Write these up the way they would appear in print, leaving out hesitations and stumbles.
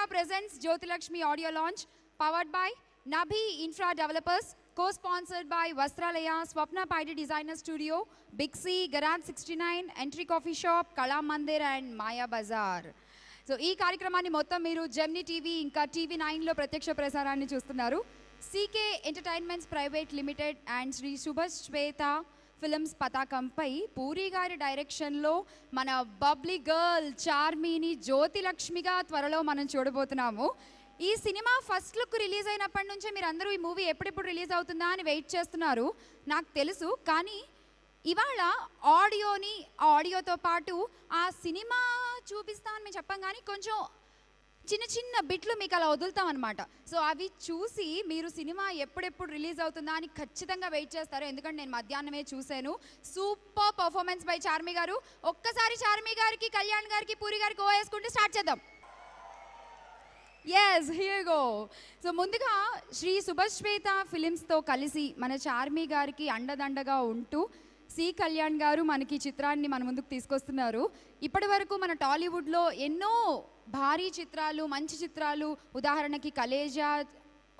presents Jyoti Lakshmi audio launch powered by Nabhi Infra Developers, co-sponsored by Vastralaya, Swapna Paide Designer Studio, Big C, Garage 69, Entry Coffee Shop, Kala Mandir and Maya Bazaar. So ఈ కార్యక్రమాన్ని మొత్తం మీరు Gemini TV ఇంకా TV9లో ప్రత్యక్ష ప్రసారాన్ని చూస్తున్నారు. CK entertainments private limited and Shri Subhash Shweta films పతాకంపై పూరి గారి డైరెక్షన్లో మన బబ్లీ గర్ల్ చార్మీని జ్యోతి లక్ష్మిగా త్వరలో మనం చూడబోతున్నాము. ఈ సినిమా ఫస్ట్ లుక్ రిలీజ్ అయినప్పటి నుంచే మీరు అందరూ ఈ మూవీ ఎప్పుడెప్పుడు రిలీజ్ అవుతుందా అని వెయిట్ చేస్తున్నారు, నాకు తెలుసు. కానీ ఇవాళ ఆడియోతో పాటు ఆ సినిమా చూపిస్తామని మేము చెప్పాం, కానీ కొంచెం చిన్న చిన్న బిట్లు మీకు అలా వదులుతాం అనమాట. సో అవి చూసి మీరు సినిమా ఎప్పుడెప్పుడు రిలీజ్ అవుతుందా అని ఖచ్చితంగా వెయిట్ చేస్తారు, ఎందుకంటే నేను మధ్యాహ్నమే చూశాను. సూపర్ పర్ఫార్మెన్స్ బై చార్మి గారు. ఒక్కసారి చార్మి గారికి, కళ్యాణ్ గారికి, పూరి గారికి వేసుకుంటే స్టార్ట్ చేద్దాం. Yes, here go. సో ముందుగా శ్రీ సుభాష్ శ్వేత ఫిలిమ్స్తో కలిసి మన చార్మి గారికి అండదండగా ఉంటూ సి కళ్యాణ్ గారు మనకి చిత్రాన్ని మన ముందుకు తీసుకొస్తున్నారు. ఇప్పటి వరకు మన టాలీవుడ్లో ఎన్నో భారీ చిత్రాలు, మంచి చిత్రాలు, ఉదాహరణకి కలేజా,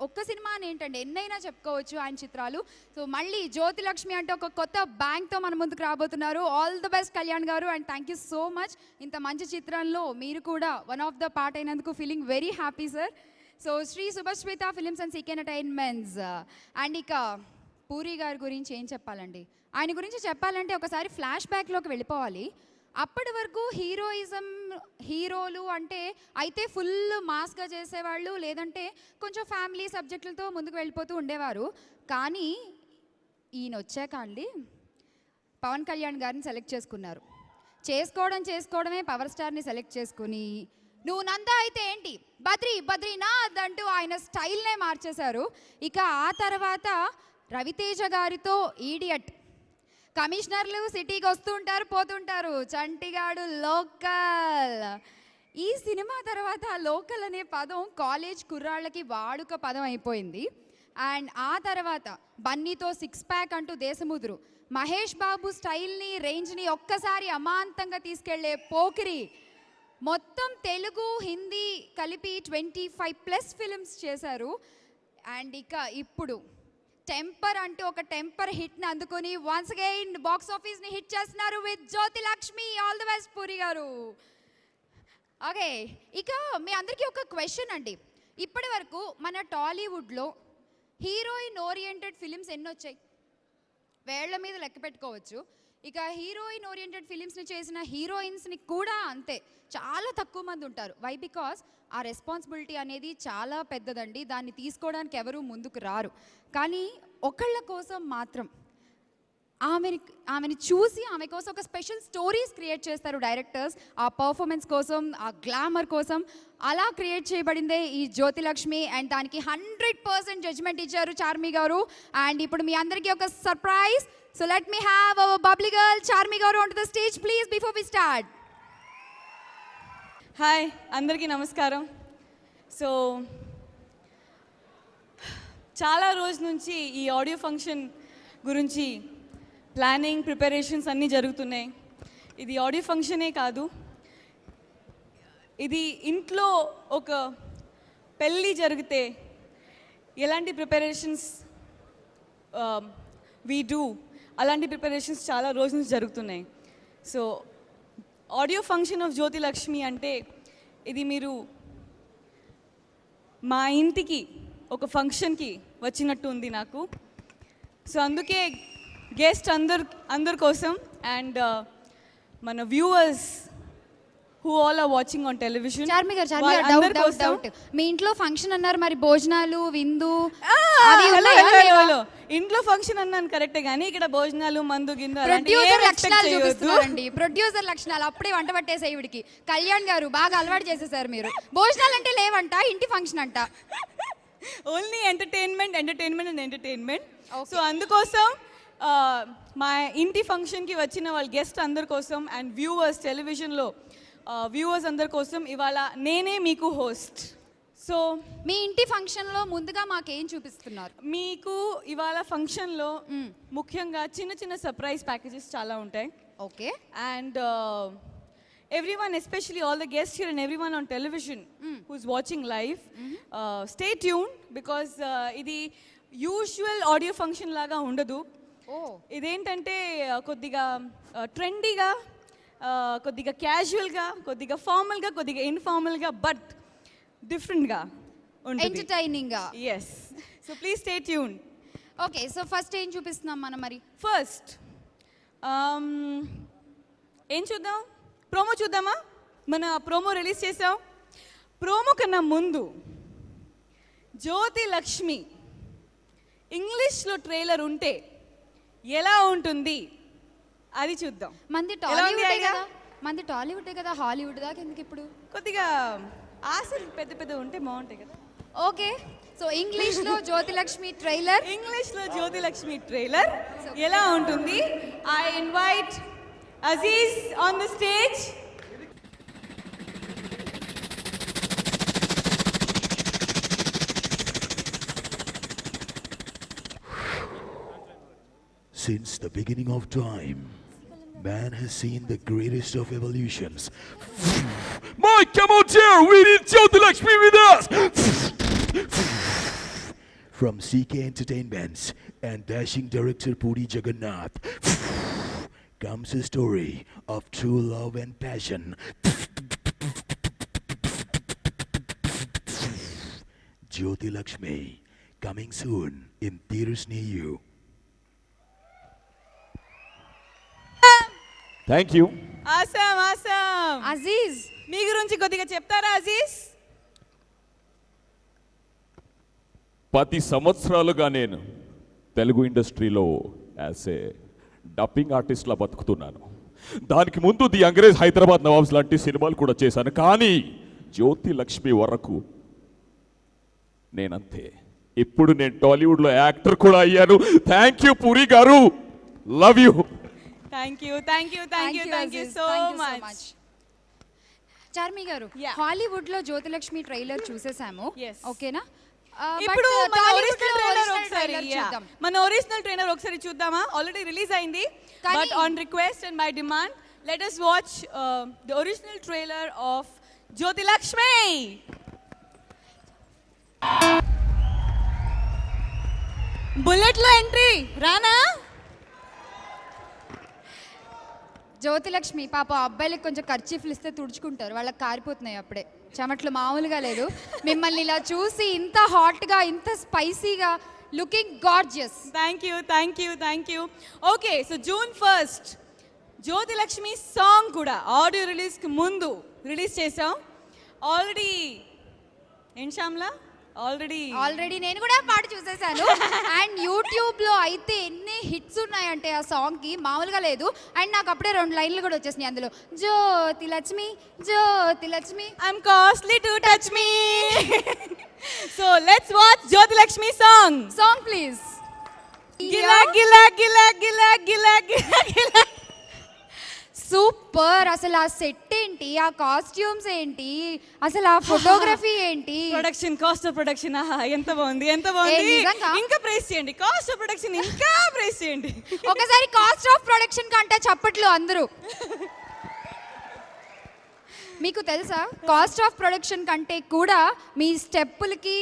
ఒక్క సినిమా అని ఏంటంటే ఎన్నైనా చెప్పుకోవచ్చు ఆయన చిత్రాలు. సో మళ్ళీ జ్యోతి లక్ష్మి అంటే ఒక కొత్త బ్యాంక్తో మన ముందుకు రాబోతున్నారు. ఆల్ ది బెస్ట్ కళ్యాణ్ గారు, and thank you so much. ఇంత మంచి చిత్రంలో మీరు కూడా వన్ ఆఫ్ ద పార్ట్ అయినందుకు feeling very happy sir. So Shri Subhash Shweta films and CK entertainments. And ఇక పూరి గారి గురించి ఏం చెప్పాలండి, ఆయన గురించి చెప్పాలంటే ఒకసారి ఫ్లాష్ బ్యాక్లోకి వెళ్ళిపోవాలి. అప్పటి వరకు హీరోలు అంటే అయితే ఫుల్ మాస్గా చేసేవాళ్ళు, లేదంటే కొంచెం ఫ్యామిలీ సబ్జెక్టులతో ముందుకు వెళ్ళిపోతూ ఉండేవారు. కానీ ఈయన వచ్చాక అండి పవన్ కళ్యాణ్ గారిని సెలెక్ట్ చేసుకున్నారు. చేసుకోవడమే పవర్ స్టార్ని సెలెక్ట్ చేసుకుని, నువ్వు నందా అయితే ఏంటి, బద్రీనాథ్ అంటూ ఆయన స్టైల్నే మార్చేశారు. ఇక ఆ తర్వాత రవితేజ గారితో ఈడియట్, కమిషనర్లు సిటీకి వస్తుంటారు పోతుంటారు, చంటిగాడు లోకల్. ఈ సినిమా తర్వాత లోకల్ అనే పదం కాలేజ్ కుర్రాళ్ళకి వాడుక పదం అయిపోయింది. అండ్ ఆ తర్వాత బన్నీతో 6 ప్యాక్ అంటూ దేశముదురు, మహేష్ బాబు స్టైల్ని, రేంజ్ని ఒక్కసారి అమాంతంగా తీసుకెళ్లే పోకిరి, మొత్తం తెలుగు హిందీ కలిపి 25+ ఫిల్మ్స్ చేశారు. అండ్ ఇక ఇప్పుడు టెంపర్ అంటూ ఒక టెంపర్ హిట్ని అందుకొని వన్స్ అగైన్ బాక్స్ ఆఫీస్ని హిట్ చేస్తున్నారు with Jyothi Lakshmi. All the best Puri గారు. ఓకే, ఇక మీ అందరికీ ఒక క్వశ్చన్ అండి. ఇప్పటి వరకు మన టాలీవుడ్లో హీరోయిన్ ఓరియంటెడ్ ఫిలిమ్స్ ఎన్ని వచ్చాయి? వేళ్ల మీద లెక్క పెట్టుకోవచ్చు. ఇక హీరోయిన్ ఓరియంటెడ్ ఫిలిమ్స్ని చేసిన హీరోయిన్స్ని కూడా అంతే, చాలా తక్కువ మంది ఉంటారు. వై? బికాస్ ఆ రెస్పాన్సిబిలిటీ అనేది చాలా పెద్దదండి, దాన్ని తీసుకోవడానికి ఎవరూ ముందుకు రారు. కానీ ఒకళ్ళ కోసం మాత్రం ఆమెని చూసి ఆమె కోసం ఒక స్పెషల్ స్టోరీస్ క్రియేట్ చేస్తారు డైరెక్టర్స్, ఆ పర్ఫార్మెన్స్ కోసం, ఆ గ్లామర్ కోసం. అలా క్రియేట్ చేయబడిందే ఈ జ్యోతి లక్ష్మి. అండ్ దానికి 100% జడ్జ్మెంట్ ఇచ్చారు చార్మి గారు. అండ్ ఇప్పుడు మీ అందరికీ ఒక surprise. So let me have our bubbly girl Charmi garu on to the stage please before we start. Hi, అందరికీ నమస్కారం. సో చాలా రోజు నుంచి ఈ ఆడియో ఫంక్షన్ గురించి ప్లానింగ్, ప్రిపరేషన్స్ అన్నీ జరుగుతున్నాయి. ఇది ఆడియో ఫంక్షనే కాదు, ఇది ఇంట్లో ఒక పెళ్ళి జరిగితే ఎలాంటి ప్రిపరేషన్స్ వీ డూ, అలాంటి ప్రిపరేషన్స్ చాలా రోజు నుంచి జరుగుతున్నాయి. So audio function of Jyothi Lakshmi అంటే ఇది మీరు మా ఇంటికి ఒక ఫంక్షన్కి వచ్చినట్టు ఉంది నాకు. సో అందుకే గెస్ట్ అందరి కోసం అండ్ మన viewers who all are watching on television. Charmi గారు, డౌట్, మీ ఇంట్లో ఫంక్షన్ అన్నారు, మరి భోజనాలు, విందు ఇంట్లో ఫంక్షన్ అన్నాను కరెక్టే, కానీ ఇక్కడ భోజనాలు, మందు, గిందు ప్రొడ్యూసర్ లక్షణాలు చూపిస్తున్నారండి. ప్రొడ్యూసర్ లక్షణాలు అప్పుడే వంట పట్టేసే ఈవిడికి. కళ్యాణ్ గారు బాగా అలవాటు చేసేసారు మీరు. భోజనాలు అంటే లేవంట, ఇంటి ఫంక్షన్ అంట. Only entertainment. సో అందుకోసం మా ఇంటి ఫంక్షన్కి వచ్చిన వాళ్ళ గెస్ట్ అందరి కోసం అండ్ వ్యూవర్స్, టెలివిజన్లో వ్యూవర్స్ అందరి కోసం ఇవాళ నేనే మీకు హోస్ట్. సో మీ ఇంటి ఫంక్షన్లో ముందుగా మాకేం చూపిస్తున్నారు? మీకు ఇవాళ ఫంక్షన్లో ముఖ్యంగా చిన్న చిన్న సర్ప్రైజ్ ప్యాకేజెస్ చాలా ఉంటాయి. Okay. And everyone, especially all the guests here and everyone on television who's watching live, stay tuned because ఇది యూజువల్ ఆడియో ఫంక్షన్ లాగా ఉండదు. ఓ ఇదేంటంటే కొద్దిగా ట్రెండీగా, కొద్దిగా క్యాజువల్గా, కొద్దిగా ఫార్మల్గా, కొద్దిగా ఇన్ఫార్మల్గా, బట్ డిఫరెంట్గా ఉంటుంది. ఎంటర్టైనింగ్ గా. Yes, so please stay tune. Okay, so first ఏం చూపిస్తున్నాం మనం మరి? ఫస్ట్ ఏం చూద్దాం? ప్రోమో చూద్దామా? మన ప్రోమో రిలీజ్ చేసాం. ప్రోమో కన్నా ముందు జ్యోతి లక్ష్మి ఇంగ్లీష్లో ట్రైలర్ ఉంటే ఎలా ఉంటుంది అది చూద్దాం. మంది ఎలా ఉంది టాలీవుడ్ ఐడియా? కదా, మంది టాలీవుడ్ కదా, హాలీవుడ్ దాకా ఎందుకు ఇప్పుడు? కొద్దిగా ఆశలు పెద్ద పెద్ద ఉంటే బాగుంటాయి కదా. ఓకే, సో ఇంగ్లీష్లో జ్యోతిలక్ష్మి ట్రైలర్. ఇంగ్లీష్లో జ్యోతి లక్ష్మి ట్రైలర్ ఎలా ఉంటుంది? I invite Aziz on the stage. Since the beginning of time, man has seen the greatest of evolutions. Mike, come on here! We need Jyoti Lakshmi with us! From CK Entertainments and dashing director Puri Jagannath comes a story of true love and passion. Jyoti Lakshmi, coming soon in theaters near you. Thank you. Awesome awesome. Aziz, మీ గురించి కొద్దిగా చెప్తారా అజీజ్? 10 సంవత్సరాలుగా నేను తెలుగు ఇండస్ట్రీలో as a dubbing ఆర్టిస్ట్లా బతుకుతున్నాను. దానికి ముందు the Angrez, Hyderabad nawabs లాంటి సినిమాలు కూడా చేశాను. కానీ జ్యోతి లక్ష్మి వరకు నేనంతే. ఇప్పుడు నేను టాలీవుడ్లో యాక్టర్ కూడా అయ్యాను. థ్యాంక్ యూ పూరి గారు, love you. Thank you, thank you, thank you, thank you so much. Charmi గారు, Yeah. హాలీవుడ్ లో జ్యోతిలక్ష్మి ట్రైలర్ చూసేసాము. Yes. ఓకేనా? ఇప్పుడు మన Tollywood ఒరిజినల్ లో ట్రైలర్ original ఒకసారి trailer చూద్దాం. మన ఒరిజినల్ ట్రైలర్ ఒకసారి చూద్దామా? ఆల్రెడీ రిలీజ్ అయింది, కానీ- but on request and by demand let us watch the original trailer of Jyothi Lakshmi. Bullet లో ఎంట్రీ రానా? జ్యోతిలక్ష్మి పాప అబ్బాయిలకు కొంచెం ఖర్చీఫ్లు ఇస్తే తుడుచుకుంటారు, వాళ్ళకి కారిపోతున్నాయి అప్పుడే చెమట్లు, మామూలుగా లేదు. మిమ్మల్ని ఇలా చూసి ఇంత హాట్గా, ఇంత స్పైసీగా, looking gorgeous. Thank you, thank you, thank you. Okay, so June 1st Jyothi Lakshmi song కూడా ఆడియో రిలీజ్కి ముందు రిలీజ్ చేసాం. ఆల్రెడీ ఏం శ్యామ్లా? ఆల్రెడీ నేను కూడా పాట చూసేసాను. అండ్ యూట్యూబ్ లో అయితే ఎన్ని హిట్స్ ఉన్నాయంటే ఆ సాంగ్ కి, మామూలుగా లేదు. అండ్ నాకు అప్పుడే 2 లైన్లు కూడా వచ్చేసినాయి అందులో, Jyothi Lakshmi, Jyothi Lakshmi, I'm costly to touch me. So let's watch Jyothi Lakshmi song. Song please. గిలా గిలా గిలా గిలా గిలా గిలా గిలా. సూపర్. అసలు ఆ సెట్ ఏంటి, ఆ కాస్ట్యూమ్స్ ఏంటి, అసలు ఆ ఫోటోగ్రఫీ ఏంటి, ప్రొడక్షన్, కాస్ట్ ఆఫ్ ప్రొడక్షన్, ఎంత బాగుంది, ఎంత బాగుంది. నిజంగా? ఇంకా ప్రైస్ చేయండి, కాస్ట్ ఆఫ్ ప్రొడక్షన్ ఇంకా ప్రైస్ చేయండి. ఒకసారి కాస్ట్ ఆఫ్ ప్రొడక్షన్ కంటే చప్పట్లు అందరూ. మీకు తెలుసా, కాస్ట్ ఆఫ్ ప్రొడక్షన్ కంటే కూడా మీ స్టెప్పులకి,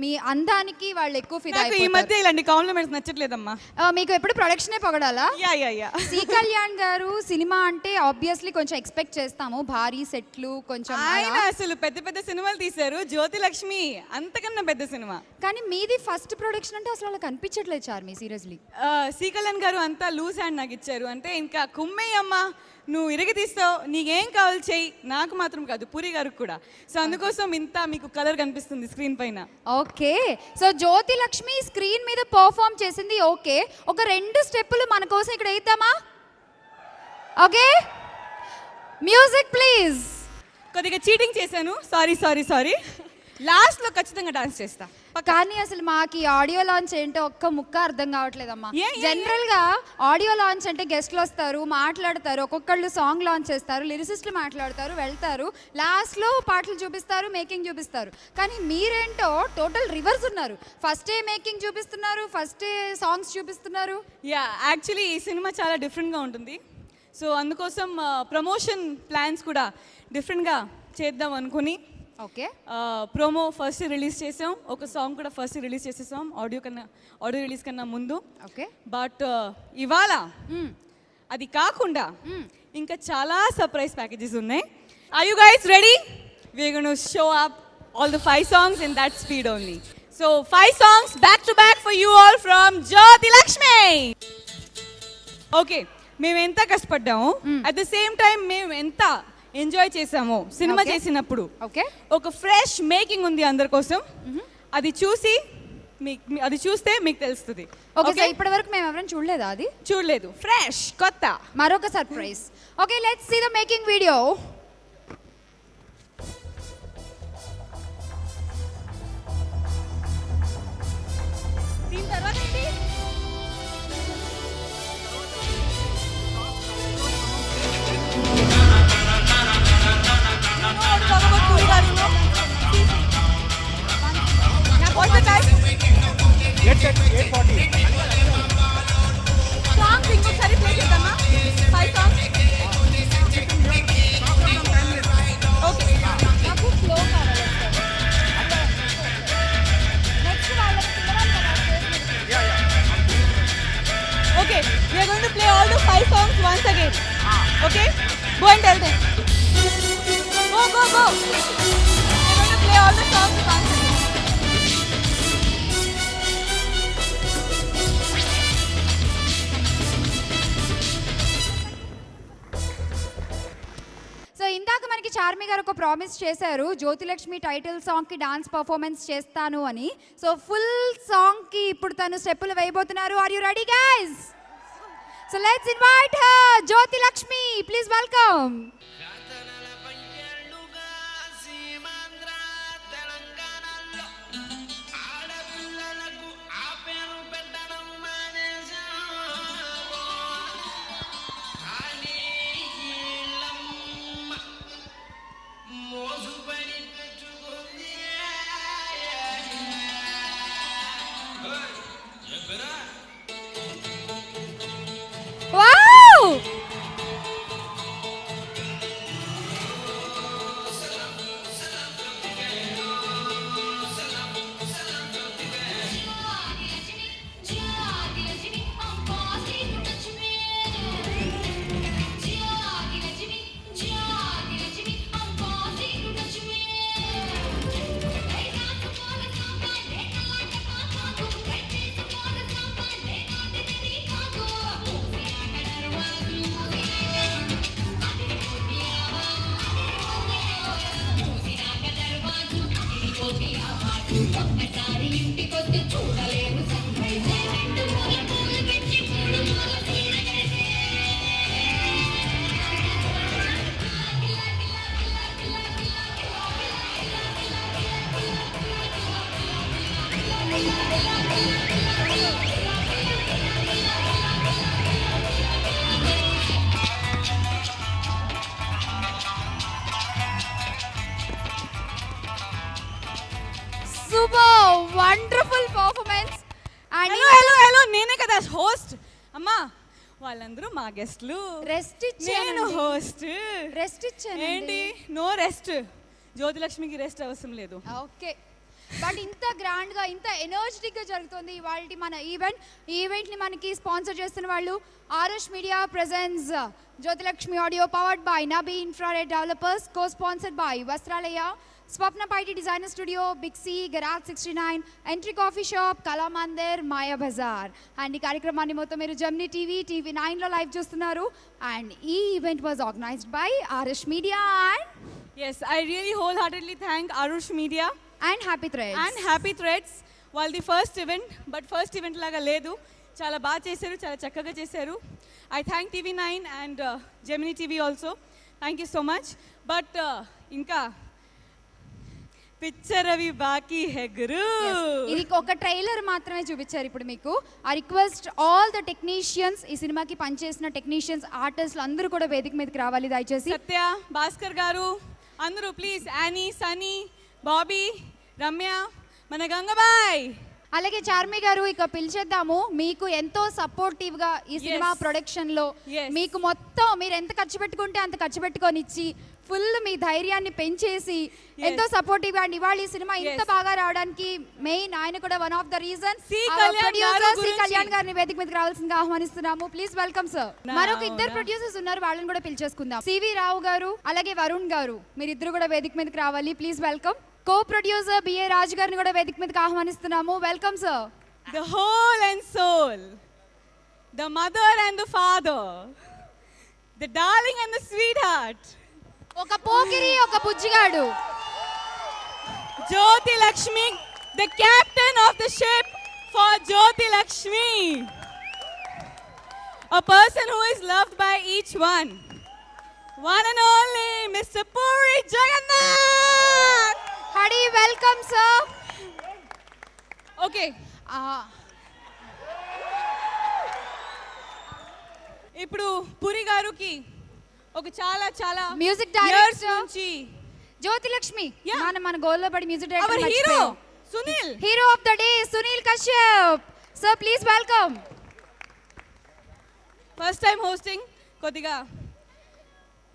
మీ అందానికి వాళ్ళు ఎక్కువ ఫిదా నాకు ఈ మధ్య ఇలాంటి కాంప్లిమెంట్స్ నచ్చట్లేదమ్మా. మీకు ఎప్పుడు ప్రొడక్షనే పొగడాలా? Yeah yeah yeah. C Kalyan garu cinema అంటే ఆబ్వియస్లీ కొంచెం ఎక్స్పెక్ట్ చేస్తాము, భారీ సెట్లు కొంచెం ఆయన అలా. అసలు పెద్ద పెద్ద సినిమాలు తీశారు, జ్యోతి లక్ష్మి అంతకన్నా పెద్ద సినిమా. కానీ మీది ఫస్ట్ ప్రొడక్షన్ అంటే అసలు అలా కనిపించట్లేదు చార్మి, సీరియస్లీ. సి కళ్యాణ్ గారు అంతా లూజ్ హ్యాండ్ నాకు ఇచ్చారు. అంటే ఇంకా కుమ్మయ్యమ్మా, నువ్వు ఇరగ తీస్తావు, నీకేం కావాలి చెయ్యి, నాకు మాత్రం కాదు పూరి గారికి కూడా. సో అందుకోసం ఇంత మీకు కలర్ కనిపిస్తుంది స్క్రీన్ పైన. Okay, so Jyothi Lakshmi screen మీద పర్ఫామ్ చేసింది. ఓకే, ఒక 2 స్టెప్పులు మన కోసం ఇక్కడ వేద్దామా? Okay, music please. కొద్దిగా చీటింగ్ చేశాను, సారీ సారీ సారీ. లాస్ట్లో ఖచ్చితంగా డాన్స్ చేస్తా. కానీ అసలు మాకు ఈ ఆడియో లాంచ్ ఏంటో ఒక్క ముక్క అర్థం కావట్లేదమ్మా. ఏ? జనరల్ గా ఆడియో లాంచ్ అంటే గెస్ట్లు వస్తారు, మాట్లాడతారు, ఒక్కొక్కళ్ళు సాంగ్ లాంచ్ చేస్తారు, లిరిసిస్టులు మాట్లాడతారు, వెళ్తారు, లాస్ట్ లో పాటలు చూపిస్తారు, మేకింగ్ చూపిస్తారు. కానీ మీరేంటో టోటల్ రివర్స్ ఉన్నారు. ఫస్టే మేకింగ్ చూపిస్తున్నారు, ఫస్టే సాంగ్స్ చూపిస్తున్నారు. యా, యాక్చువల్లీ ఈ సినిమా చాలా డిఫరెంట్గా ఉంటుంది. సో అందుకోసం ప్రమోషన్ ప్లాన్స్ కూడా డిఫరెంట్గా చేద్దాం అనుకుని ఓకే ప్రోమో ఫస్ట్ రిలీజ్ చేసాం, ఒక సాంగ్ కూడా ఫస్ట్ రిలీజ్ చేసేసాం ఆడియో రిలీజ్ కన్నా ముందు. ఓకే బట్ ఇవాళ అది కాకుండా ఇంకా చాలా సర్ప్రైజ్ ప్యాకేజెస్ ఉన్నాయి. Are you guys ready? We are gonna show up all the 5 songs in that speed only. So 5 songs back to back for you all from Jyoti Lakshmi. Okay, మేము ఎంత కష్టపడ్డాము, at the same time మేము ఎంత enjoy చేసాము cinema చేసినప్పుడు. Okay ఒక fresh making ఉంది అందరి కోసం, అది చూస్తే మీకు తెలుస్తుంది. ఓకే సో ఇప్పటి వరకు మేము ఎవరైనా చూడలేదా? అది చూడలేదు, ఫ్రెష్ కొత్త మరొక surprise. Okay let's see the making video. దీని తర్వాత ఏంటి? What's the time? Let's set 8:40. Songs ఇంకొకసారి ప్లే చేద్దామా? 5 songs. Okay. నాకు ఫ్లో కావాలి. నెక్స్ట్ వాళ్ళకి తినడానికి Okay, we are going to play all the 5 songs once again. Okay? Go and tell them. Go. We are going to play all the songs once again. So ఇందాక మనకి చార్మి గారు ఒక promise చేశారు, Jyothilakshmi title సాంగ్కి dance performance చేస్తాను అని. So full సాంగ్కి ఇప్పుడు తను స్టెప్పులు వేయబోతున్నారు. Are you ready guys? So let's invite her, Jyothilakshmi, please welcome. Wow! Super wonderful performance. And hello నేనే కదా హోస్ట్. అమ్మా వాళ్ళందరూ మా గెస్ట్లు, రెస్ట్ నేను ఇచ్చాను. హోస్ట్. రెస్ట్ ఇచ్చాను. ఏంటి నో రెస్ట్? జ్యోతిలక్ష్మికి రెస్ట్ అవసరం లేదు. ఓకే బట్ ఇంత గ్రాండ్గా ఇంత ఎనర్జెటిక్గా జరుగుతుంది ఇవాళ మన ఈవెంట్ని మనకి స్పాన్సర్ చేస్తున్న వాళ్ళు Aarush media presents Jyothilakshmi audio powered by Nabi infrared developers, co sponsored by Vastralaya, Swapna పైటి డిజైనర్ స్టూడియో, బిక్సీ, garage 69, entry coffee shop, Kalamandir, Maya Bazaar. And ఈ కార్యక్రమాన్ని మొత్తం మీరు జెమినీ టీవీ 9లో లైవ్ చూస్తున్నారు. అండ్ ఈ event was organized by Aarush media yes, I really wholeheartedly thank Aarush media and happy threads. వాళ్ళది first event, but first event లాగా లేదు, చాలా బాగా చేశారు, చాలా చక్కగా చేశారు. I thank TV9 and Gemini TV also. Thank you so much. But ఇంకా పిక్చర్ అవి బాకీ హే గురు. ఇది ఒక ట్రైలర్ మాత్రమే చూపించారు ఇప్పుడు మీకు. ఆ రిక్వెస్ట్ ఆల్ ద టెక్నీషియన్స్, ఈ సినిమాకి పనిచేసిన టెక్నీషియన్స్, ఆర్టిస్టులు అందరూ కూడా వేదిక మీదకి రావాలి దయచేసి. సత్య, భాస్కర్ గారు అందరూ ప్లీజ్, యానీ, సనీ, బాబీ, రమ్య, మన గంగబాయ్ అలాగే చార్మి గారు ఇక పిలిచేద్దాము. మీకు ఎంతో సపోర్టివ్ గా ఈ సినిమా ప్రొడక్షన్ లో మీకు మొత్తం మీరు ఎంత ఖర్చు పెట్టుకుంటే అంత ఖర్చు పెట్టుకొని ఇచ్చి ఫుల్ మీ ధైర్యాన్ని పెంచేసి ఎంతో సపోర్టివ్ గా ఇవాళ ఈ సినిమా ఇంత బాగా రావడానికి మెయిన్ ఆయన కూడా one of the reason. Producer C Kalyan గారిని వేదిక మీదకి రావాల్సిందిగా ఆహ్వానిస్తున్నాము. Please welcome sir. మరొక ఇద్దరు ప్రొడ్యూసర్స్ ఉన్నారు, వాళ్ళని కూడా పిలిచేసుకుందాం. సివి రావు గారు అలాగే వరుణ్ గారు, మీరిద్దరు కూడా వేదిక మీదకి రావాలి. Please welcome. Co producer B A Raju గారిని కూడా వేదిక మీదకి ఆహ్వానిస్తున్నాము. Welcome sir. The whole and soul, the mother and the father, the darling and the sweetheart, ఒక పోకిరి ఒక Bujjigadu, Jyoti Lakshmi, the captain of the ship for Jyoti Lakshmi, a person who is loved by each one and only Mr. Puri Jagannath. హడి welcome sir. Okay. ఇప్పుడు పురి గారికి ఒక చాలా చాలా music years director నుంచి జ్యోతి Lakshmi Yeah. మన గోల్లో పడి music our director hero Sunil. Hero of the day Sunil Kashyap sir. Please welcome. First time hosting, కొద్దిగా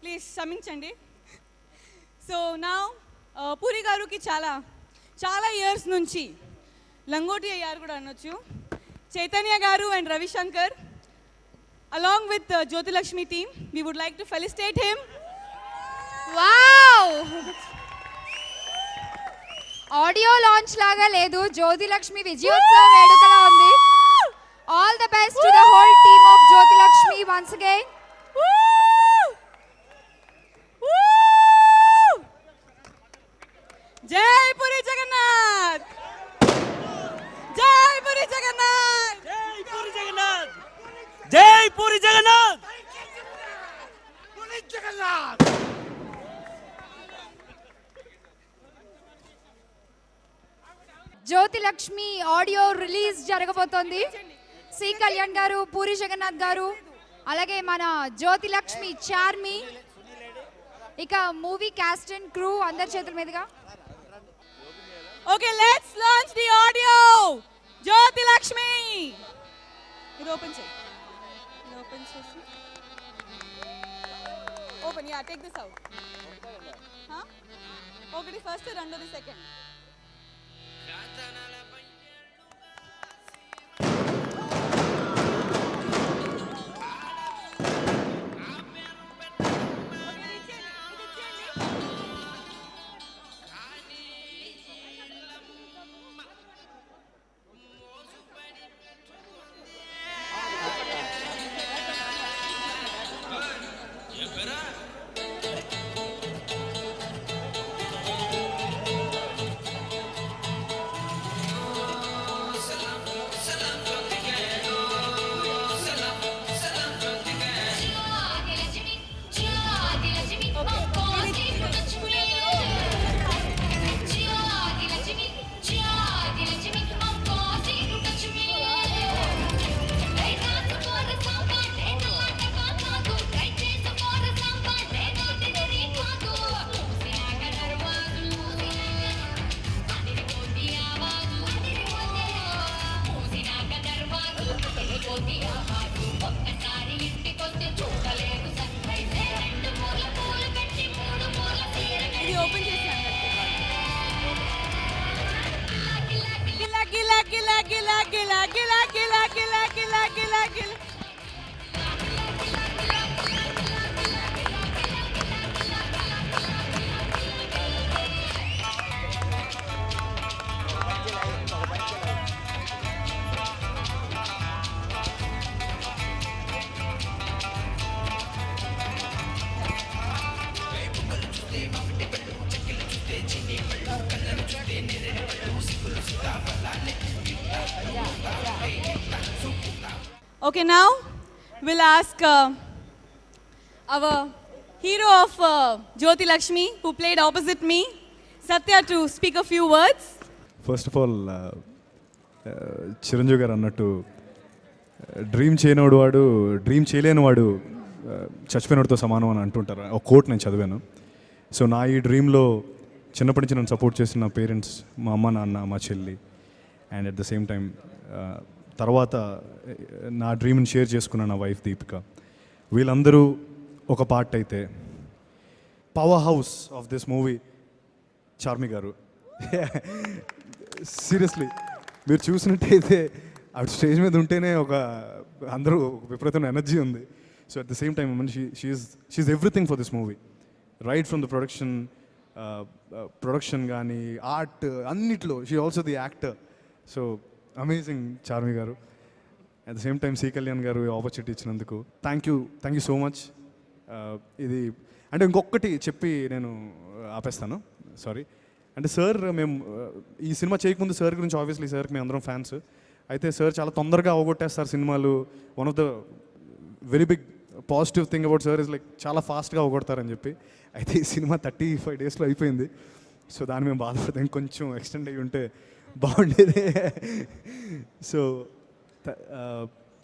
ప్లీజ్ క్షమించండి. సో నా పూరి గారికి చాలా చాలా ఇయర్స్ నుంచి లంగోటి అయ్యారు కూడా అనొచ్చు. చైతన్య గారు and Ravishankar along with Jyothi Lakshmi team, we would like to felicitate him. Wow, audio launch లాగా లేదు, జ్యోతి లక్ష్మి విజయోత్సవ వేడుకలా ఉంది. All the best to the whole team of Jyothi Lakshmi once again. జై పూరి జగన్నాథ్, జై పూరి జగన్నాథ్, జై పూరి జగన్నాథ్, జై పూరి జగన్నాథ్, పూరి జగన్నాథ్. జ్యోతి లక్ష్మి ఆడియో రిలీజ్ జరగబోతోంది. సి కళ్యాణ్ గారు, పూరి జగన్నాథ్ గారు, అలాగే మన జ్యోతి లక్ష్మి చార్మి, ఇక మూవీ కాస్ట్ అండ్ క్రూ అందరి చేతుల మీదుగా. Okay, let's launch the audio. Jyothi Lakshmi ఇది ఓపెన్ చేయి, ఇది ఓపెన్ చేసి open. Yeah, take this out. ఒకటి ఫస్ట్, రెండోది సెకండ్. ఇది ఓపెన్ చేసి గిలా గిలా గిలా గిలా గిలా గిలా గిలా గిలా గిలా గిలా గిలా. Okay, now we'll ask our hero of Jyoti Lakshmi, who played opposite me, Satya, to speak a few words. First of all Chiranjeevi గారు అన్నట్టు డ్రీమ్ చేయనివాడు వాడు డ్రీమ్ చేయలేని వాడు చచ్చిపోయినవాడితో సమానం అని అంటుంటారు. ఒక కోట్ నేను చదివాను. సో నా ఈ డ్రీమ్లో చిన్నప్పటి నుంచి నన్ను సపోర్ట్ చేసిన నా పేరెంట్స్, మా అమ్మ నాన్న, మా చెల్లి, and at the same time తర్వాత నా డ్రీమ్ని షేర్ చేసుకున్నాను నా వైఫ్ దీపిక. వీళ్ళందరూ ఒక పార్ట్ అయితే power house of this movie Charmi గారు. సీరియస్లీ మీరు చూసినట్టయితే ఆవిడ స్టేజ్ మీద ఉంటేనే అందరూ విపరీతమైన ఎనర్జీ ఉంది. So at the same time she's everything for this movie, right from the production కానీ ఆర్ట్ అన్నిట్లో. She also the actor. So amazing Charmi గారు. At the same time C Kalyan గారు ఆపర్చునిటీ ఇచ్చినందుకు థ్యాంక్ యూ సో మచ్. ఇది అంటే ఇంకొకటి చెప్పి నేను ఆపేస్తాను, సారీ. అంటే సార్ మేము ఈ సినిమా చేయకముందు సార్ గురించి ఆబ్వియస్లీ సార్కి మేము అందరం ఫ్యాన్స్. అయితే సార్ చాలా తొందరగా అవగొట్టేస్తారు సినిమాలు. One of the very big positive thing about sir is like చాలా ఫాస్ట్గా అవగొడతారని చెప్పి. అయితే ఈ సినిమా 35 డేస్లో అయిపోయింది. సో దాన్ని మేము బాధపడతాం, కొంచెం ఎక్స్టెండ్ అయ్యి ఉంటే బాగుండేది. So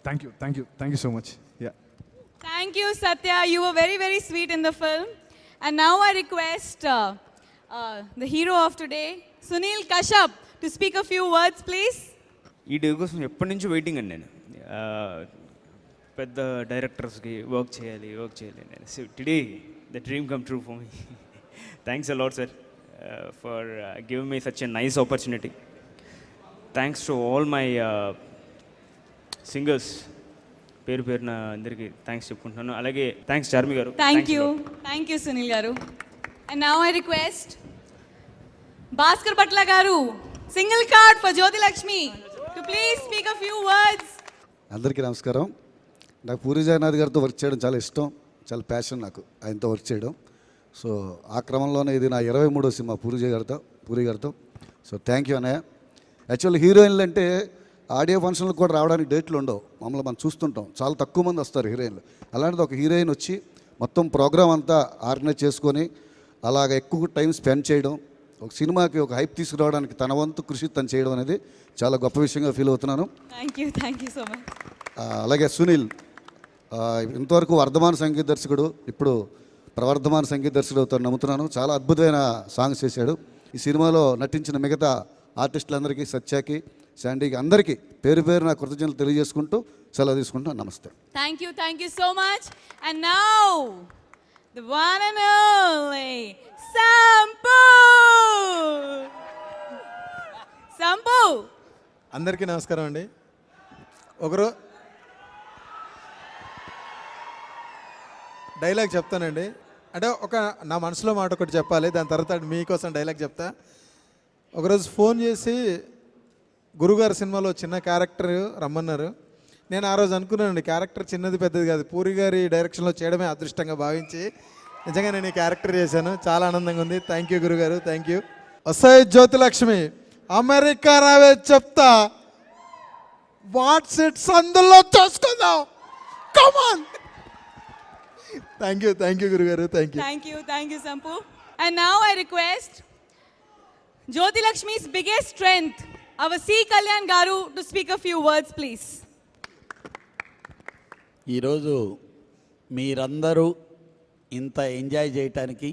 thank you so much. Yeah, Thank you, Satya. You were very, very sweet in the film. And now I request the hero of today, Sunil Kashyap, to speak a few words, please. ఈ day కోసం ఎప్పటి నుంచి waiting అండి నేను. పెద్ద డైరెక్టర్స్కి work చేయాలి నేను. So today the dream come true for me. Thanks a lot sir for giving me such a nice opportunity. Thanks to all my singers, పేరున అందరికీ థ్యాంక్స్ చెప్పుకుంటున్నాను. అలాగే థ్యాంక్స్ చార్మి గారు. Thank you, Sunil garu. And now I request Bhaskar Patla garu, single card for Jyoti Lakshmi, to please speak a few words. అందరికీ నమస్కారం. నాకు పూరి జగన్నాథ్ గారితో work చేయడం చాలా ఇష్టం, చాలా ప్యాషన్ నాకు ఆయనతో వర్క్ చేయడం. సో ఆ క్రమంలోనే ఇది నా 23వ సినిమా పూరి గారితో. సో థ్యాంక్ యూ అన్నయ్య. యాక్చువల్లీ హీరోయిన్లు అంటే ఆడియో ఫంక్షన్లకు కూడా రావడానికి డేట్లు ఉండవు. మమ్మల్ని మనం చూస్తుంటాం, చాలా తక్కువ మంది వస్తారు హీరోయిన్లు. అలాంటిది ఒక హీరోయిన్ వచ్చి మొత్తం ప్రోగ్రామ్ అంతా ఆర్గనైజ్ చేసుకొని అలాగ ఎక్కువ టైం స్పెండ్ చేయడం, ఒక సినిమాకి ఒక హైప్ తీసుకురావడానికి తన వంతు కృషి తను చేయడం అనేది చాలా గొప్ప విషయంగా ఫీల్ అవుతున్నాను. Thank you so much. అలాగే సునీల్ ఇంతవరకు వర్ధమాన సంగీత దర్శకుడు, ఇప్పుడు ప్రవర్ధమాన సంగీత దర్శకుడు అవుతాను నమ్ముతున్నాను. చాలా అద్భుతమైన సాంగ్స్ చేశాడు. ఈ సినిమాలో నటించిన మిగతా ఆర్టిస్టులందరికీ, సత్యాకి, శాండీకి, అందరికీ పేరు నా కృతజ్ఞతలు తెలియజేసుకుంటూ సెలవు తీసుకుంటాను. నమస్తే. Thank you so much. And now, the one and only Sampu. అందరికీ నమస్కారం అండి. డైలాగ్ చెప్తానండి. అంటే నా మనసులో మాట ఒకటి చెప్పాలి, దాని తర్వాత మీకోసం డైలాగ్ చెప్తా. ఒకరోజు ఫోన్ చేసి గురుగారు సినిమాలో చిన్న క్యారెక్టర్ రమ్మన్నారు. నేను ఆ రోజు అనుకున్నానండి, క్యారెక్టర్ చిన్నది పెద్దది కాదు, పూరి గారి డైరెక్షన్లో చేయడమే అదృష్టంగా భావించి నిజంగా నేను ఈ క్యారెక్టర్ చేశాను. చాలా ఆనందంగా ఉంది. థ్యాంక్ యూ గురుగారు, థ్యాంక్ యూ. వస్తాయి జ్యోతిలక్ష్మి, అమెరికా రావే చెప్తా, వాట్స్ ఇట్స్ అందులో చూసుకుందాం, కమాన్. థ్యాంక్ యూ గురుగారు, thank you. Thank you, Sampu. And now I request Jyoti Lakshmi's biggest strength, our C. Kalyan garu, to speak a few words, please. ఈరోజు మీరందరూ ఇంత ఎంజాయ్ చేయటానికి,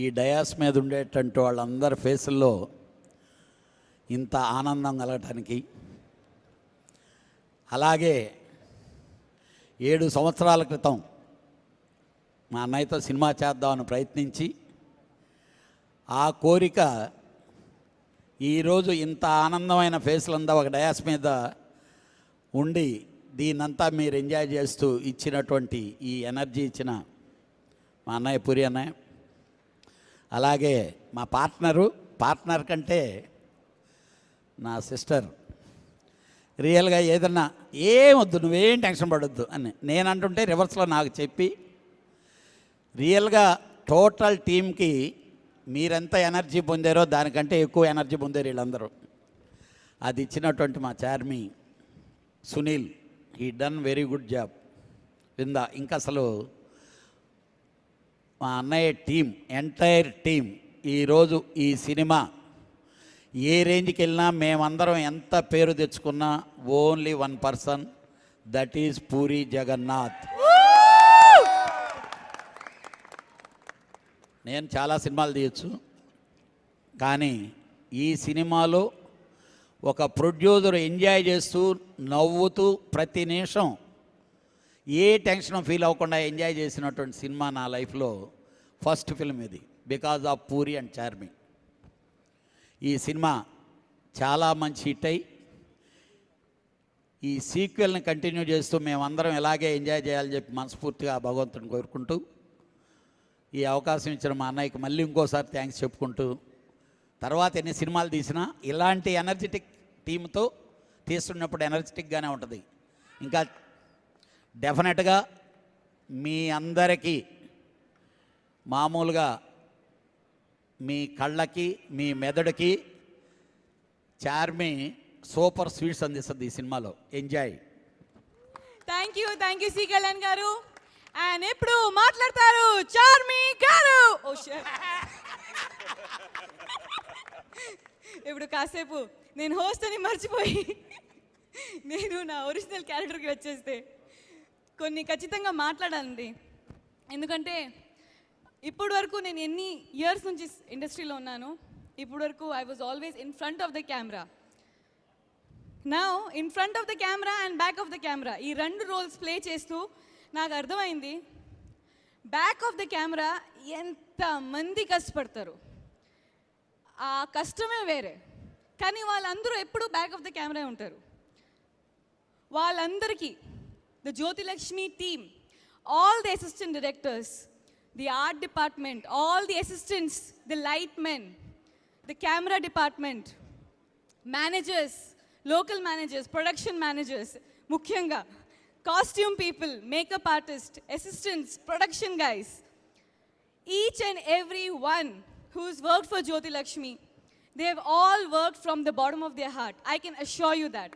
ఈ డయాస్ మీద ఉండేటువంటి వాళ్ళందరి ఫేసుల్లో ఇంత ఆనందం కలగటానికి, అలాగే 7 సంవత్సరాల క్రితం మా అన్నయ్యతో సినిమా చేద్దామని ప్రయత్నించి ఆ కోరిక ఈరోజు ఇంత ఆనందమైన ఫేస్లంతా ఒక డయాస్ మీద ఉండి దీనంతా మీరు ఎంజాయ్ చేస్తూ ఇచ్చినటువంటి ఈ ఎనర్జీ ఇచ్చిన మా అన్నయ్య పూరి అన్నయ్య, అలాగే మా పార్ట్నర్ కంటే నా సిస్టర్, రియల్గా ఏదన్నా ఏమొద్దు, నువ్వేం టెన్షన్ పడొద్దు అని నేను అంటుంటే రివర్స్లో నాకు చెప్పి రియల్గా టోటల్ టీమ్కి మీరెంత ఎనర్జీ పొందారో దానికంటే ఎక్కువ ఎనర్జీ పొందారు వీళ్ళందరూ. అది ఇచ్చినటువంటి మా Charmi, Sunil, he done very good job. ఇంకా అసలు మా అన్నయ్య టీం, ఎంటైర్ టీం ఈరోజు ఈ సినిమా ఏ రేంజ్కి వెళ్ళినా మేమందరం ఎంత పేరు తెచ్చుకున్నా only 1 person, that is Puri Jagannath. నేను చాలా సినిమాలు తీయచ్చు, కానీ ఈ సినిమాలో ఒక ప్రొడ్యూసర్ ఎంజాయ్ చేస్తూ నవ్వుతూ ప్రతి నిమిషం ఏ టెన్షన్ ఫీల్ అవ్వకుండా ఎంజాయ్ చేసినటువంటి సినిమా నా లైఫ్లో ఫస్ట్ ఫిల్మ్ ఇది, because of puri and Charmi. ఈ సినిమా చాలా మంచి హిట్ అయ్యి ఈ సీక్వెల్ని కంటిన్యూ చేస్తూ మేమందరం ఇలాగే ఎంజాయ్ చేయాలని చెప్పి మనస్ఫూర్తిగా భగవంతుని కోరుకుంటూ ఈ అవకాశం ఇచ్చిన మా అన్నయ్యకి మళ్ళీ ఇంకోసారి థ్యాంక్స్ చెప్పుకుంటూ, తర్వాత ఎన్ని సినిమాలు తీసినా ఇలాంటి ఎనర్జెటిక్ టీంతో తీస్తున్నప్పుడు ఎనర్జెటిక్గానే ఉంటుంది. ఇంకా డెఫినెట్గా మీ అందరికీ మామూలుగా మీ కళ్ళకి మీ మెదడుకి చార్మి సూపర్ స్వీట్స్ అందిస్తుంది ఈ సినిమాలో. Enjoy. Thank you C Kalyan గారు. అండ్ ఇప్పుడు మాట్లాడతారు చార్మి గారు. Oh shit. ఇప్పుడు కాసేపు నేను హోస్ట్ అని మర్చిపోయి నేను నా ఒరిజినల్ క్యారెక్టర్కి వచ్చేస్తే కొన్ని ఖచ్చితంగా మాట్లాడాలండి. ఎందుకంటే ఇప్పటి వరకు నేను ఎన్ని ఇయర్స్ నుంచి ఇండస్ట్రీలో ఉన్నాను, ఇప్పటి వరకు I was always in front of the camera. Now in front of the camera and back of the camera ఈ రెండు రోల్స్ ప్లే చేస్తూ నాకు అర్థమైంది బ్యాక్ ఆఫ్ ద కెమెరా ఎంతమంది కష్టపడతారు, ఆ కష్టమే వేరే. కానీ వాళ్ళందరూ ఎప్పుడూ బ్యాక్ ఆఫ్ ద కెమెరా ఉంటారు. వాళ్ళందరికీ the Jyothilakshmi team, all the assistant directors, the art department, all the assistants, the light men, the camera department, managers, local managers, production managers, ముఖ్యంగా costume people, makeup artist, assistants, production guys, each and every one who's worked for Jyoti Lakshmi, they have all worked from the bottom of their heart. I can assure you that.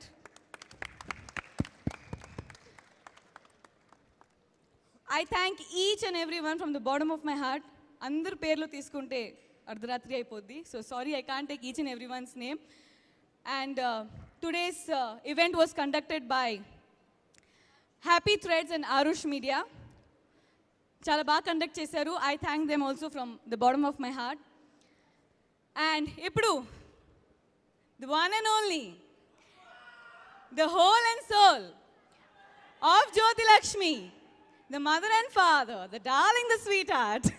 I thank each and everyone from the bottom of my heart. Andaru perlu తీసుకుంటే అర్ధరాత్రి అయిపోద్ది. So sorry, I can't take each and everyone's name. And today's event was conducted by Happy Threads and Arush Media. చాలా బాగా conduct చేశారు. I thank them also from the bottom of my heart. And ఇప్పుడు the one and only, the whole and soul of Jyothi Lakshmi, the mother and father, the darling, the sweetheart,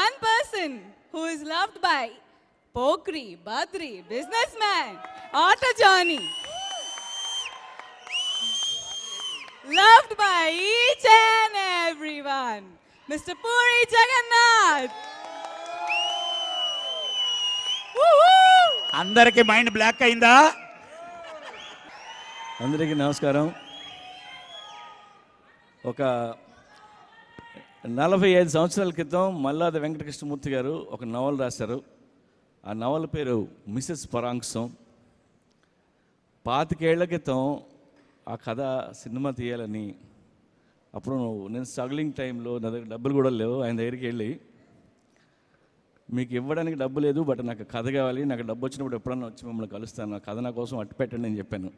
one person who is loved by Pokri, Badri, businessman, Auto Johnny, loved by each and everyone, Mr. Puri Jagannath. అందరికీ mind block అయిందా? అందరికీ నమస్కారం. ఒక 45 సంవత్సరాల క్రితం మల్లాది వెంకటకృష్ణమూర్తి గారు ఒక నవల రాశారు. ఆ నవల పేరు మిసెస్ పరాంకుశం. 25 ఏళ్ల క్రితం ఆ కథ సినిమా తీయాలని, అప్పుడు నేను స్ట్రగ్లింగ్ టైంలో నా దగ్గర డబ్బులు కూడా లేవు, ఆయన దగ్గరికి వెళ్ళి మీకు ఇవ్వడానికి డబ్బు లేదు, బట్ నాకు కథ కావాలి, నాకు డబ్బు వచ్చినప్పుడు ఎప్పుడన్నా వచ్చి మిమ్మల్ని కలుస్తాను, ఆ కథ నా కోసం అట్టు పెట్టండి అని చెప్పాను.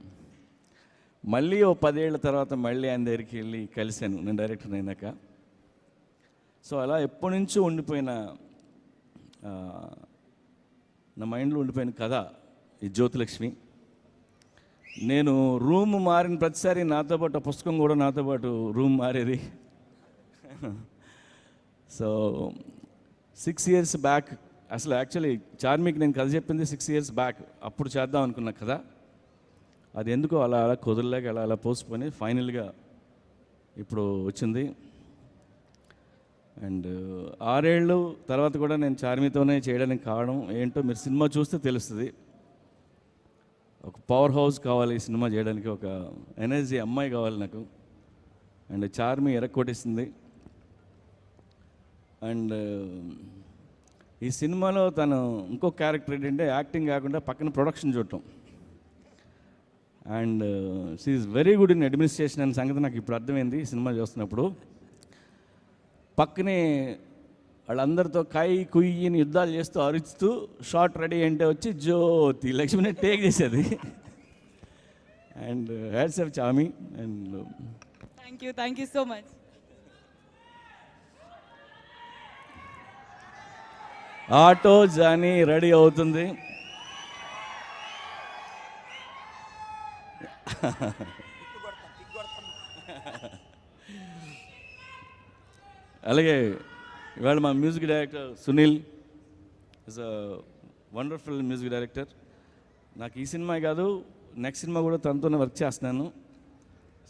మళ్ళీ ఓ 10 ఏళ్ల తర్వాత మళ్ళీ ఆయన దగ్గరికి వెళ్ళి కలిశాను నేను డైరెక్టర్ అయినాక. సో అలా ఎప్పటి నుంచో ఉండిపోయిన నా మైండ్లో ఉండిపోయిన కథ ఈ జ్యోతిలక్ష్మి. నేను రూమ్ మారిన ప్రతిసారి నాతో పాటు పుస్తకం కూడా నాతో పాటు రూమ్ మారేది. సో 6 years బ్యాక్, అసలు యాక్చువల్లీ చార్మికి నేను కథ చెప్పింది 6 years బ్యాక్. అప్పుడు చేద్దాం అనుకున్న కథ అది ఎందుకో అలా అలా కుదరలేక అలా అలా పోసుకొని ఫైనల్గా ఇప్పుడు వచ్చింది. అండ్ 6 ఏళ్ళు తర్వాత కూడా నేను చార్మితోనే చేయడానికి కారణం ఏంటో మీరు సినిమా చూస్తే తెలుస్తుంది. ఒక పవర్ హౌస్ కావాలి ఈ సినిమా చేయడానికి, ఒక ఎనర్జీ అమ్మాయి కావాలి నాకు. అండ్ చార్మి ఎరక్కొట్టేసింది. అండ్ ఈ సినిమాలో తను ఇంకో క్యారెక్టర్ ఏంటంటే యాక్టింగ్ కాకుండా పక్కన ప్రొడక్షన్ చూడటం. And she is very good in administration అనే సంగతి నాకు ఇప్పుడు అర్థమైంది ఈ సినిమా చూస్తున్నప్పుడు. పక్కనే వాళ్ళందరితో కాయి కుయ్యిని యుద్ధాలు చేస్తూ అరుచుతూ షార్ట్ రెడీ అంటే వచ్చి జ్యోతి లక్ష్మిని టేక్ చేసేది. And hats off Charmi. And thank you so much. Auto Johnny ready అవుతుంది. అలాగే ఇవాళ మా music director Sunil is a wonderful music director. నాకు ఈ సినిమా కాదు, నెక్స్ట్ సినిమా కూడా తనతోనే వర్క్ చేస్తున్నాను.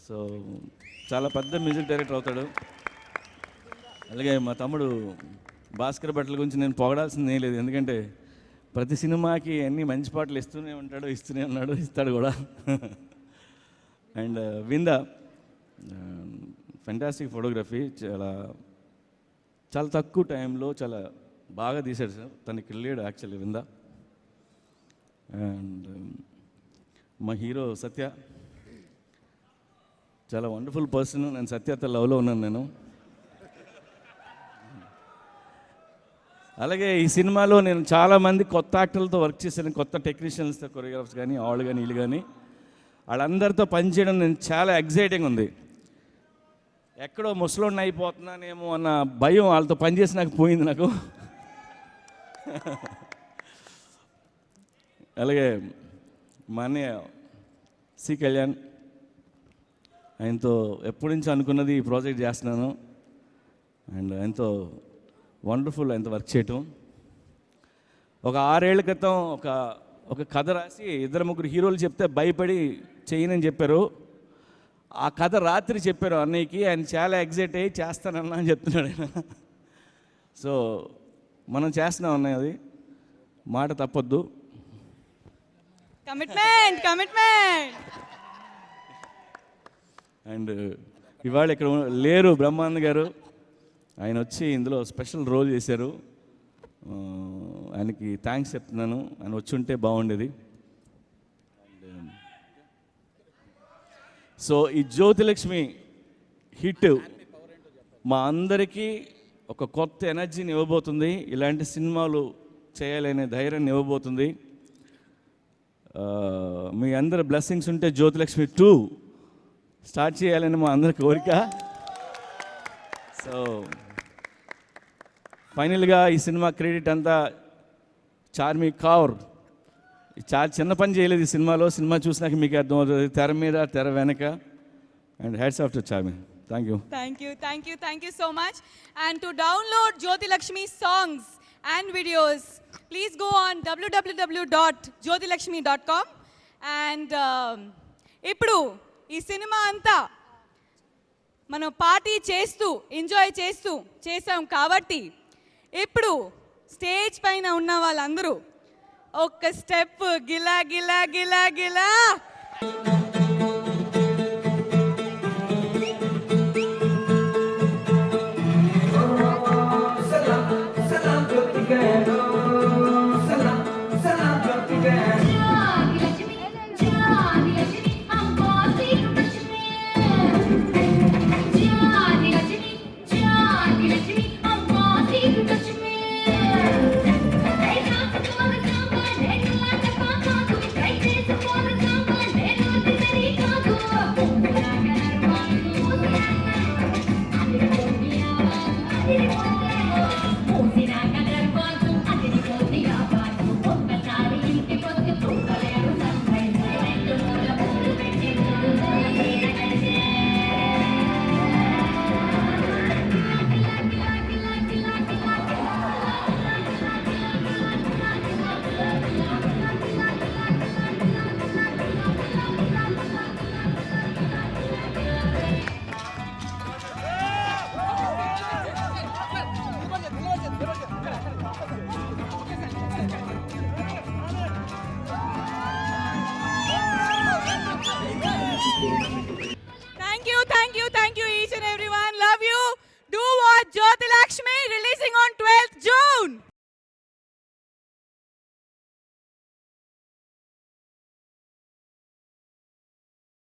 సో చాలా పెద్ద మ్యూజిక్ డైరెక్టర్ అవుతాడు. అలాగే మా తమ్ముడు భాస్కర్ భట్ల గురించి నేను పొగడాల్సింది ఏం లేదు, ఎందుకంటే ప్రతి సినిమాకి అన్ని మంచి పాటలు ఇస్తూనే ఉంటాడు, ఇస్తూనే ఉన్నాడు, ఇస్తాడు కూడా. అండ్ వింద ఫెంటాస్టిక్ ఫోటోగ్రఫీ, చాలా తక్కువ టైంలో చాలా బాగా తీశాడు సార్. తనకి వెళ్ళాడు యాక్చువల్లీ వింద. అండ్ మా హీరో సత్య చాలా వండర్ఫుల్ పర్సన్. నేను సత్యతో లవ్లో ఉన్నాను నేను. అలాగే ఈ సినిమాలో నేను చాలామంది కొత్త యాక్టర్లతో వర్క్ చేశాను, కొత్త టెక్నీషియన్స్తో, కొరియోగ్రాఫర్స్ కానీ, వాళ్ళు కానీ, వీళ్ళు కానీ, వాళ్ళందరితో పనిచేయడం నేను చాలా ఎగ్జైటింగ్ ఉంది. ఎక్కడో ముసలోడిని అయిపోతున్నానేమో అన్న భయం వాళ్ళతో పనిచేసి నాకు పోయింది నాకు. అలాగే మా అన్నయ్య సి కళ్యాణ్, ఆయనతో ఎప్పటి నుంచి అనుకున్నది ఈ ప్రాజెక్ట్ చేస్తున్నాను. అండ్ ఆయనతో వండర్ఫుల్ ఆయనతో వర్క్ చేయటం. ఒక 6 ఏళ్ల క్రితం ఒక కథ రాసి 2-3 హీరోలు చెప్తే భయపడి చేయనని చెప్పారు. ఆ కథ రాత్రి చెప్పారు అన్నయ్యకి, ఆయన చాలా ఎగ్జైట్ అయ్యి చేస్తానన్నా అని చెప్తున్నాడు ఆయన. సో మనం చేస్తున్నాం అన్నయ్య, అది మాట తప్పొద్దు. Commitment commitment. అండ్ ఇవాళ ఇక్కడ లేరు బ్రహ్మానంద్ గారు, ఆయన వచ్చి ఇందులో స్పెషల్ రోల్ చేశారు. ఆయనకి థ్యాంక్స్ చెప్తున్నాను, ఆయన వచ్చి ఉంటే బాగుండేది. సో ఈ జ్యోతిలక్ష్మి హిట్ మా అందరికీ ఒక కొత్త ఎనర్జీని ఇవ్వబోతుంది, ఇలాంటి సినిమాలు చేయాలనే ధైర్యాన్ని ఇవ్వబోతుంది. మీ అందరి బ్లెస్సింగ్స్ ఉంటే జ్యోతిలక్ష్మి 2 స్టార్ట్ చేయాలని మా అందరి కోరిక. సో ఫైనల్గా ఈ సినిమా క్రెడిట్ అంతా చార్మి కౌర్. చాలా చిన్న పని చేయలేదు ఈ సినిమాలో, సినిమా చూసినాక మీకు అర్థమవుతుంది తెర మీద తెర వెనక. And hats off to Charmi. Thank you. Thank you so much. And to download Jyoti Lakshmi songs and videos, please go on www.jyotilakshmi.com. And ఇప్పుడు ఈ సినిమా అంతా మనం పార్టీ చేస్తూ ఎంజాయ్ చేస్తూ చేసాం కాబట్టి ఇప్పుడు స్టేజ్ పైన ఉన్న వాళ్ళందరూ ఒక్క స్టెప్ గిలా గిలా గిలా గిలా. Thank you each and everyone. Love you. Do watch Jyoti Lakshmi.